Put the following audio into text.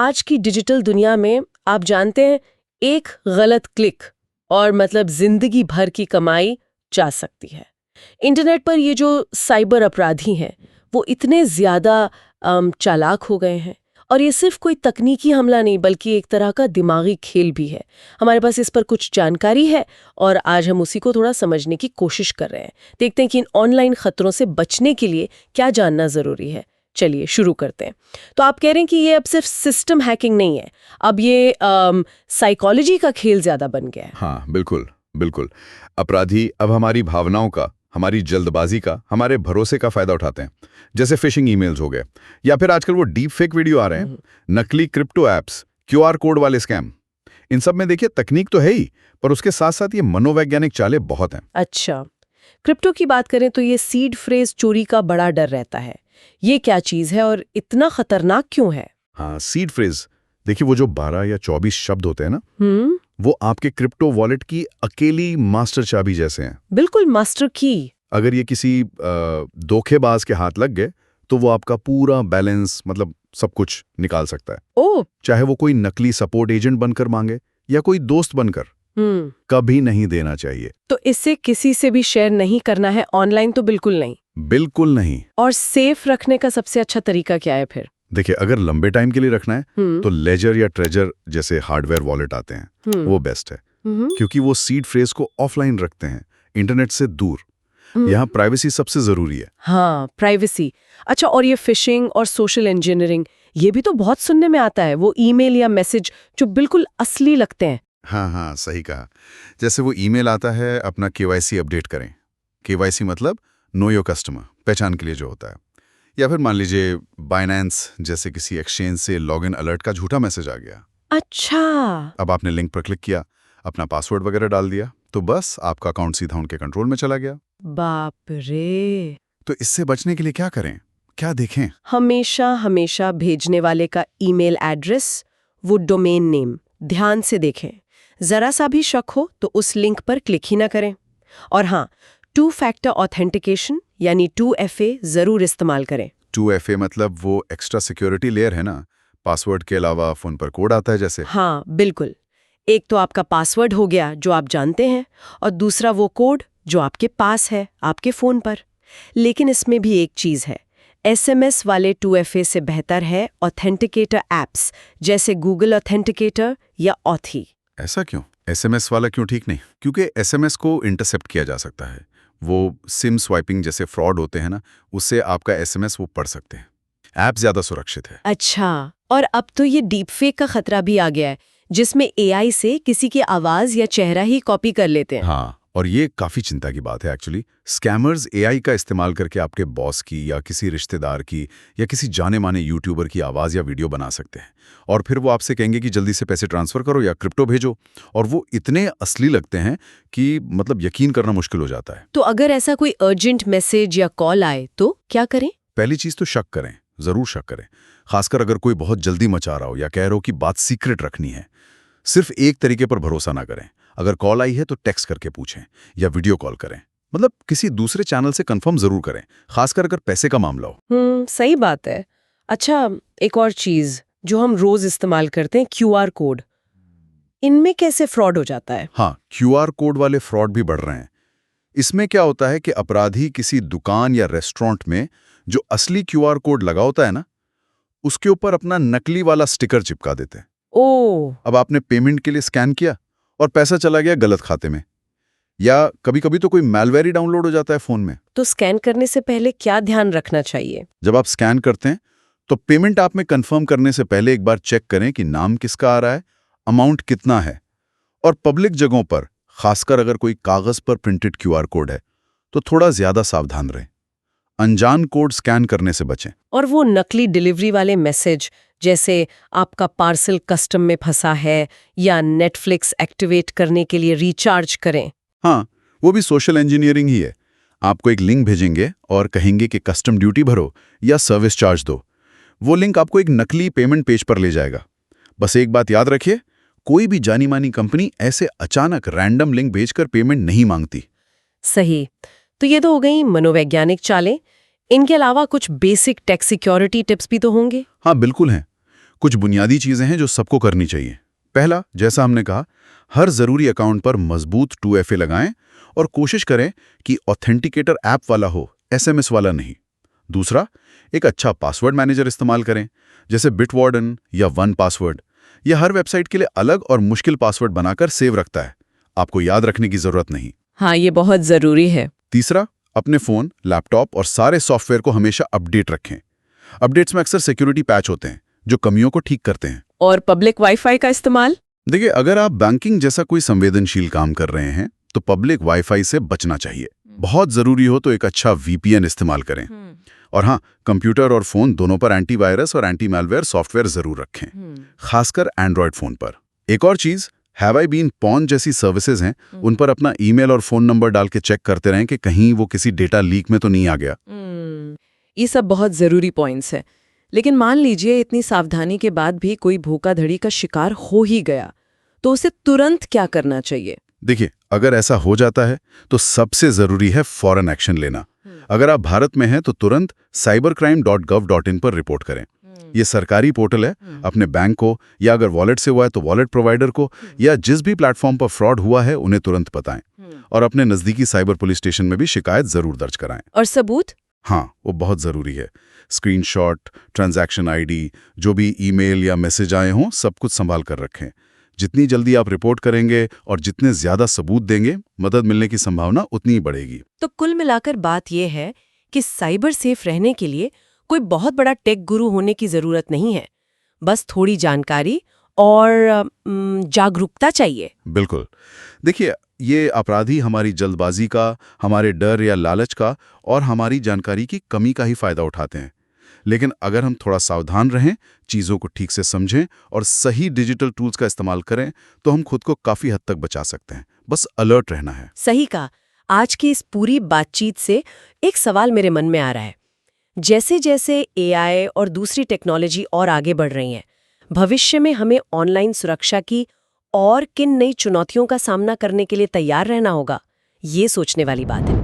आज की डिजिटल दुनिया में आप जानते हैं, एक गलत क्लिक और मतलब जिंदगी भर की कमाई जा सकती है। इंटरनेट पर ये जो साइबर अपराधी हैं वो इतने ज़्यादा चालाक हो गए हैं, और ये सिर्फ कोई तकनीकी हमला नहीं बल्कि एक तरह का दिमागी खेल भी है। हमारे पास इस पर कुछ जानकारी है और आज हम उसी को थोड़ा समझने की कोशिश कर रहे हैं। देखते हैं कि इन ऑनलाइन खतरों से बचने के लिए क्या जानना ज़रूरी है। चलिए शुरू करते हैं। तो आप कह रहे हैं कि ये अब सिर्फ सिस्टम हैकिंग नहीं है, अब ये साइकोलॉजी का खेल ज़्यादा बन गया है। हाँ, बिल्कुल बिल्कुल। अपराधी अब हमारी भावनाओं का, हमारी जल्दबाजी का, हमारे भरोसे का फायदा उठाते हैं। जैसे फिशिंग ईमेल्स हो गए, या फिर आजकल वो डीप फेक वीडियो आ रहे हैं, नकली क्रिप्टो एप्स, क्यूआर कोड वाले स्कैम। इन सब में देखिए तकनीक तो है ही, पर उसके साथ साथ ये मनोवैज्ञानिक चालें बहुत हैं। अच्छा, क्रिप्टो की बात करें तो ये सीड फ्रेज चोरी का बड़ा डर रहता है। ये क्या चीज़ है और इतना खतरनाक क्यों है? हाँ, सीड फ्रेज, देखिए वो जो 12 या 24 शब्द होते हैं ना, वो आपके क्रिप्टो वॉलेट की अकेली मास्टर चाबी जैसे हैं। बिल्कुल मास्टर की। अगर ये किसी धोखेबाज के हाथ लग गए तो वो आपका पूरा बैलेंस, मतलब सब कुछ निकाल सकता है। ओह। चाहे वो कोई नकली सपोर्ट एजेंट बनकर मांगे या कोई दोस्त बनकर। कभी नहीं देना चाहिए। तो इससे किसी से भी शेयर नहीं करना है ऑनलाइन, तो बिल्कुल नहीं। बिल्कुल नहीं। और सेफ रखने का सबसे अच्छा तरीका क्या है फिर? देखिए, अगर लंबे टाइम के लिए रखना है तो लेजर या ट्रेजर जैसे हार्डवेयर वॉलेट आते हैं, वो बेस्ट है, क्योंकि वो सीड फ्रेज को ऑफलाइन रखते हैं, इंटरनेट से दूर। यहाँ प्राइवेसी सबसे जरूरी है। हाँ, प्राइवेसी। अच्छा, और ये फिशिंग और सोशल इंजीनियरिंग, ये भी तो बहुत सुनने में आता है। वो ईमेल या मैसेज जो बिल्कुल असली लगते हैं। हाँ हाँ, सही कहा। जैसे वो ईमेल आता है, अपना केवाईसी अपडेट करें। केवाईसी मतलब नो योर कस्टमर, पहचान के लिए जो होता है। या फिर मान लीजिए बाइनेंस जैसे किसी एक्सचेंज से लॉगिन अलर्ट का झूठा मैसेज आ गया। अच्छा। अब आपने लिंक पर क्लिक किया, अपना पासवर्ड वगैरह डाल दिया, तो बस आपका अकाउंट सीधा उनके कंट्रोल में चला गया। बाप रे। तो इससे बचने के लिए क्या करें, क्या देखें? हमेशा भेजने वाले का ईमेल एड्रेस, वो डोमेन नेम ध्यान से देखें। जरा सा भी शक हो तो उस लिंक पर क्लिक ही ना करें। और हाँ, 2 फैक्टर ऑथेंटिकेशन यानी 2FA जरूर इस्तेमाल करें। 2FA मतलब वो एक्स्ट्रा सिक्योरिटी लेयर है ना, पासवर्ड के अलावा फोन पर कोड आता है जैसे। हाँ बिल्कुल। एक तो आपका पासवर्ड हो गया जो आप जानते हैं, और दूसरा वो कोड जो आपके पास है आपके फोन पर। लेकिन इसमें भी एक चीज है, SMS वाले 2FA से बेहतर है ऑथेंटिकेटर एप्स जैसे गूगल ऑथेंटिकेटर या ऑथी। ऐसा क्यों? SMS वाला क्यों ठीक नहीं? क्योंकि SMS को इंटरसेप्ट किया जा सकता है। वो सिम स्वाइपिंग जैसे फ्रॉड होते हैं ना, उससे आपका SMS वो पढ़ सकते हैं। ऐप ज्यादा सुरक्षित है। अच्छा, और अब तो ये डीप फेक का खतरा भी आ गया है, जिसमें AI से किसी की आवाज या चेहरा ही कॉपी कर लेते हैं। हाँ, और ये काफी चिंता की बात है एक्चुअली। स्कैमर्स AI का इस्तेमाल करके आपके बॉस की या किसी रिश्तेदार की या किसी जाने माने यूट्यूबर की आवाज या वीडियो बना सकते हैं, और फिर वो आपसे कहेंगे कि जल्दी से पैसे ट्रांसफर करो या क्रिप्टो भेजो, और वो इतने असली लगते हैं कि मतलब यकीन करना मुश्किल हो जाता है। तो अगर ऐसा कोई अर्जेंट मैसेज या कॉल आए तो क्या करें? पहली चीज तो शक करें, जरूर शक करें, खासकर अगर कोई बहुत जल्दी मचा रहा हो या कह रहा हो कि बात सीक्रेट रखनी है। सिर्फ एक तरीके पर भरोसा ना करें। अगर कॉल आई है तो टेक्स्ट करके पूछें या वीडियो कॉल करें, मतलब किसी दूसरे चैनल से कंफर्म जरूर करें, खासकर अगर पैसे का मामला हो। सही बात है। अच्छा, एक और चीज जो हम रोज इस्तेमाल करते हैं, QR कोड, इनमें कैसे फ्रॉड हो जाता है? हाँ, QR कोड वाले फ्रॉड भी बढ़ रहे हैं। इसमें क्या होता है कि अपराधी किसी दुकान या रेस्टोरेंट में जो असली QR कोड लगा होता है ना, उसके ऊपर अपना नकली वाला स्टिकर चिपका देते हैं। ओह। अब आपने पेमेंट के लिए स्कैन किया और पैसा चला गया गलत खाते में, या कभी-कभी तो कोई मैलवेयर ही डाउनलोड हो जाता है फोन में। तो स्कैन करने से पहले क्या ध्यान रखना चाहिए? जब आप स्कैन करते हैं तो पेमेंट आप में कंफर्म करने से पहले एक बार चेक करें कि नाम किसका आ रहा है, अमाउंट कितना है, और पब्लिक जगहों पर, खासकर अगर कोई कागज पर प्रिंटेड QR कोड है तो थोड़ा ज्यादा सावधान रहें। अनजान कोड स्कैन करने से बचें। और वो नकली डिलीवरी वाले मैसेज, जैसे आपका पार्सल कस्टम में फंसा है या नेटफ्लिक्स एक्टिवेट करने के लिए रिचार्ज करें। हाँ, वो भी सोशल इंजीनियरिंग ही है। आपको एक लिंक भेजेंगे और कहेंगे कि कस्टम ड्यूटी भरो या सर्विस चार्ज दो। वो लिंक आपको एक नकली पेमेंट पेज पर ले जाएगा। बस एक बात याद रखिए, कोई भी जानी मानी कंपनी ऐसे अचानक रैंडम लिंक भेजकर पेमेंट नहीं मांगती। सही। तो ये तो हो गई मनोवैज्ञानिक चालें। इनके अलावा कुछ बेसिक टेक सिक्योरिटी टिप्स भी तो होंगे? हाँ, बिल्कुल हैं। कुछ बुनियादी चीजें हैं जो सबको करनी चाहिए। पहला, जैसा हमने कहा, हर जरूरी अकाउंट पर मजबूत 2FA लगाएं और कोशिश करें कि ऑथेंटिकेटर ऐप वाला हो, SMS वाला नहीं। दूसरा, एक अच्छा पासवर्ड मैनेजर इस्तेमाल करें, जैसे बिटवार्डन या 1Password। यह हर वेबसाइट के लिए अलग और मुश्किल पासवर्ड बनाकर सेव रखता है, आपको याद रखने की जरूरत नहीं। हाँ, ये बहुत जरूरी है। तीसरा, अपने फोन, लैपटॉप और सारे सॉफ्टवेयर को हमेशा अपडेट रखें। अपडेट्स में अक्सर सिक्योरिटी पैच होते हैं जो कमियों को ठीक करते हैं। और पब्लिक वाईफाई का इस्तेमाल? देखिए, अगर आप बैंकिंग जैसा कोई संवेदनशील काम कर रहे हैं तो पब्लिक वाईफाई से बचना चाहिए। बहुत जरूरी हो तो एक अच्छा VPN इस्तेमाल करें। और हाँ, कंप्यूटर और फोन दोनों पर एंटीवायरस और एंटी मैलवेयर सॉफ्टवेयर जरूर रखें, खासकर एंड्रॉयड फोन पर। एक और चीज, हैव आई बीन पॉन जैसी सर्विसेज हैं, उन पर अपना ईमेल और फोन नंबर डाल के चेक करते रहें कि कहीं वो किसी डेटा लीक में तो नहीं आ गया। ये सब बहुत जरूरी पॉइंट्स हैं। लेकिन मान लीजिए इतनी सावधानी के बाद भी कोई धोखाधड़ी का शिकार हो ही गया, तो उसे तुरंत क्या करना चाहिए? देखिए, अगर ऐसा हो जाता है तो सबसे जरूरी है फौरन एक्शन लेना। अगर आप भारत में हैं तो तुरंत cybercrime.gov.in पर रिपोर्ट करें। ये सरकारी पोर्टल है। अपने बैंक को, या अगर वॉलेट से हुआ है तो वॉलेट प्रोवाइडर को, या जिस भी प्लेटफॉर्म पर फ्रॉड हुआ है उन्हें तुरंत बताएं। और अपने नजदीकी साइबर पुलिस स्टेशन में भी शिकायत जरूर दर्ज कराएं। और सबूत? हाँ, वो बहुत जरूरी है। स्क्रीनशॉट, ट्रांजैक्शन ID, जो भी ईमेल या मैसेज आए हों, सब कुछ संभाल कर रखें। जितनी जल्दी आप रिपोर्ट करेंगे और जितने ज्यादा सबूत देंगे, मदद मिलने की संभावना उतनी ही बढ़ेगी। तो कुल मिलाकर बात यह है कि साइबर सेफ रहने के लिए कोई बहुत बड़ा टेक गुरु होने की जरूरत नहीं है, बस थोड़ी जानकारी और जागरूकता चाहिए। बिल्कुल। देखिए, ये अपराधी हमारी जल्दबाजी का, हमारे डर या लालच का और हमारी जानकारी की कमी का ही फायदा उठाते हैं। लेकिन अगर हम थोड़ा सावधान रहें, चीज़ों को ठीक से समझें और सही डिजिटल टूल्स का इस्तेमाल करें, तो हम खुद को काफ़ी हद तक बचा सकते हैं। बस अलर्ट रहना है। सही कहा। आज की इस पूरी बातचीत से एक सवाल मेरे मन में आ रहा है। जैसे जैसे AI और दूसरी टेक्नोलॉजी और आगे बढ़ रही हैं, भविष्य में हमें ऑनलाइन सुरक्षा की और किन नई चुनौतियों का सामना करने के लिए तैयार रहना होगा, ये सोचने वाली बात है।